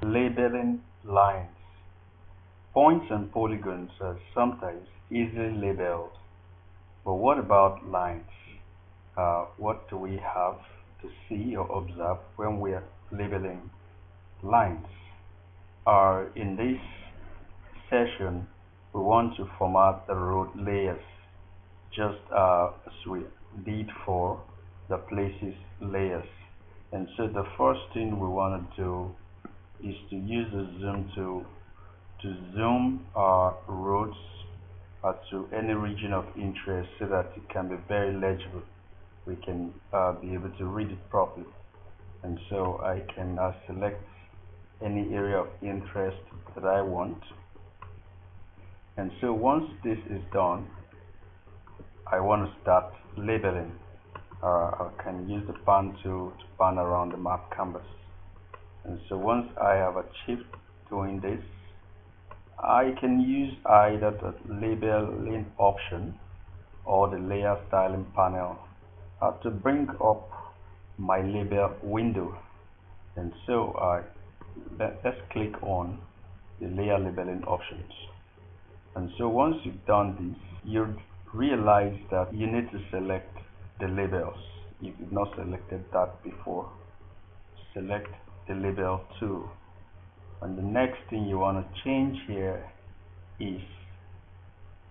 Labeling lines. Points and polygons are sometimes easily labeled, but what about lines? What do we have to see or observe when we are labeling lines? In this session, we want to format the road layers just as we did for the places layers. And so the first thing we want to do is to use the zoom tool to zoom our roads to any region of interest so that it can be very legible. We can be able to read it properly. And so I can select any area of interest that I want. And so once this is done, I want to start labeling. I can use the pan tool to pan around the map canvas. And so once I have achieved doing this, I can use either the labeling option or the layer styling panel to bring up my label window. And so let's click on the layer labeling options. And so once you've done this, you'll realize that you need to select the labels. If you've not selected that before, select the label tool. And the next thing you want to change here is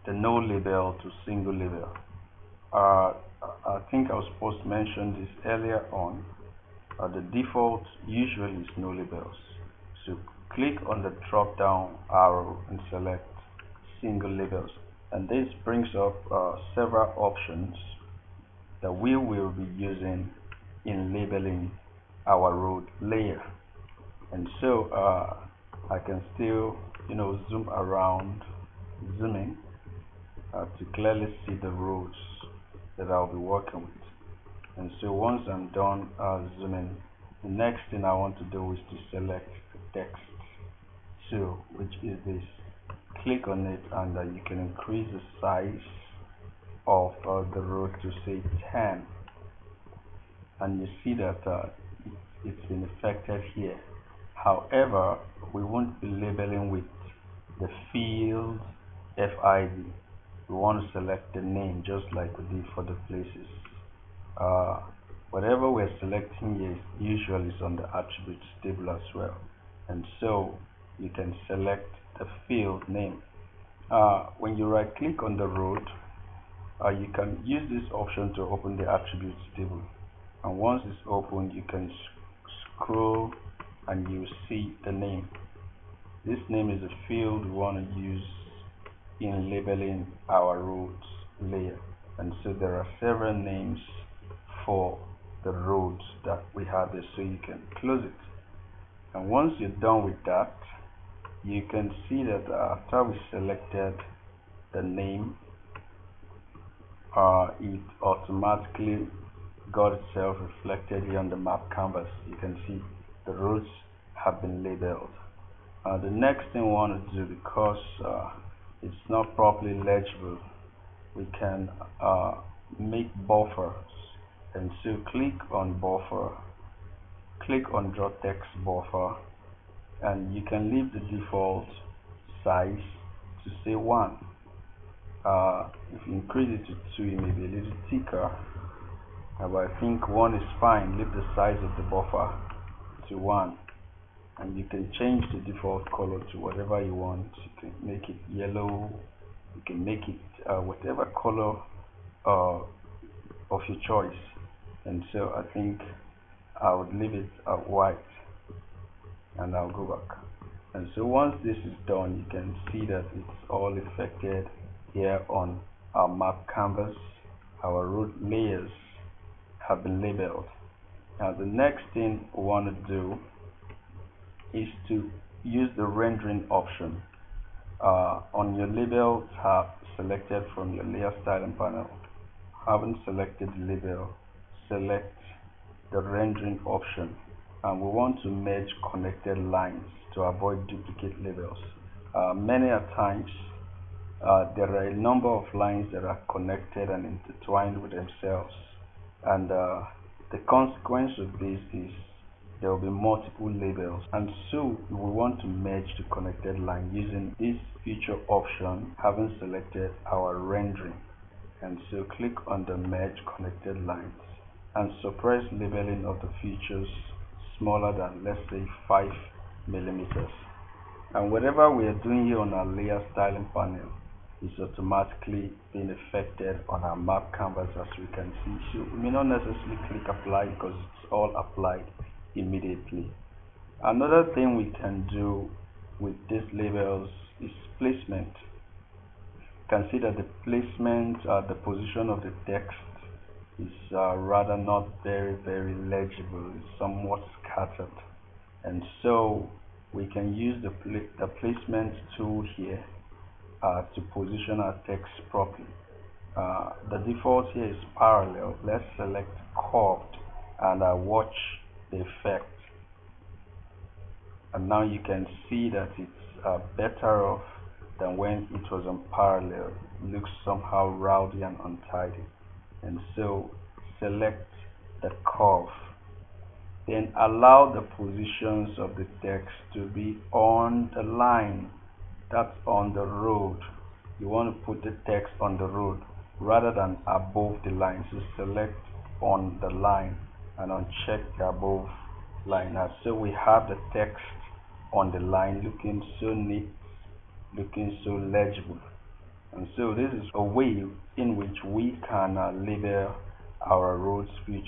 the no label to single label. I think I was supposed to mention this earlier on. The default usually is no labels. So click on the drop down arrow and select single labels. And this brings up several options that we will be using in labeling our road layer. And so I can still zoom around, zooming to clearly see the roads that I'll be working with. And so once I'm done zooming, the next thing I want to do is to select the text tool, which is this. Click on it and you can increase the size of the road to say 10, and you see that it's been affected here. However, we won't be labeling with the field FID. We want to select the name just like we did for the places. Whatever we're selecting here usually is on the attributes table as well. And so you can select the field name. When you right click on the road, you can use this option to open the attributes table. And once it's opened, you can scroll and you see the name. This name is a field we want to use in labeling our roads layer. And so there are several names for the roads that we have there, so you can close it. And once you're done with that, you can see that after we selected the name, it automatically got itself reflected here on the map canvas. You can see the roads have been labeled. The next thing we want to do, because it's not properly legible, we can make buffers. And so click on buffer, click on draw text buffer, and you can leave the default size to say 1. If you increase it to 2, it may be a little thicker, but I think 1 is fine. Leave the size of the buffer to 1, and you can change the default color to whatever you want. You can make it yellow, you can make it whatever color of your choice. And so I think I would leave it white, and I'll go back. And so once this is done, you can see that it's all affected here on our map canvas. Our road layers have been labeled. Now the next thing we want to do is to use the rendering option. On your label tab selected from your layer styling panel, haven't selected the label, select the rendering option, and we want to merge connected lines to avoid duplicate labels. Many a times there are a number of lines that are connected and intertwined with themselves, and the consequence of this is there will be multiple labels, and so we want to merge the connected line using this feature option, having selected our rendering. And so click on the merge connected lines and suppress labeling of the features smaller than, let's say, 5 millimeters. And whatever we are doing here on our layer styling panel is automatically being affected on our map canvas, as we can see. So we may not necessarily click apply because it's all applied immediately. Another thing we can do with these labels is placement. You can see that the placement, the position of the text is rather not very legible. It's somewhat scattered, and so we can use the placement tool here to position our text properly. The default here is parallel. Let's select curved and watch the effect. And now you can see that it's better off than when it was on parallel. It looks somehow rowdy and untidy. And so select the curve, then allow the positions of the text to be on the line, that's on the road. You want to put the text on the road rather than above the line. So select on the line and uncheck the above line. Now, so we have the text on the line looking so neat, looking so legible. And so this is a way in which we can label our roads feature.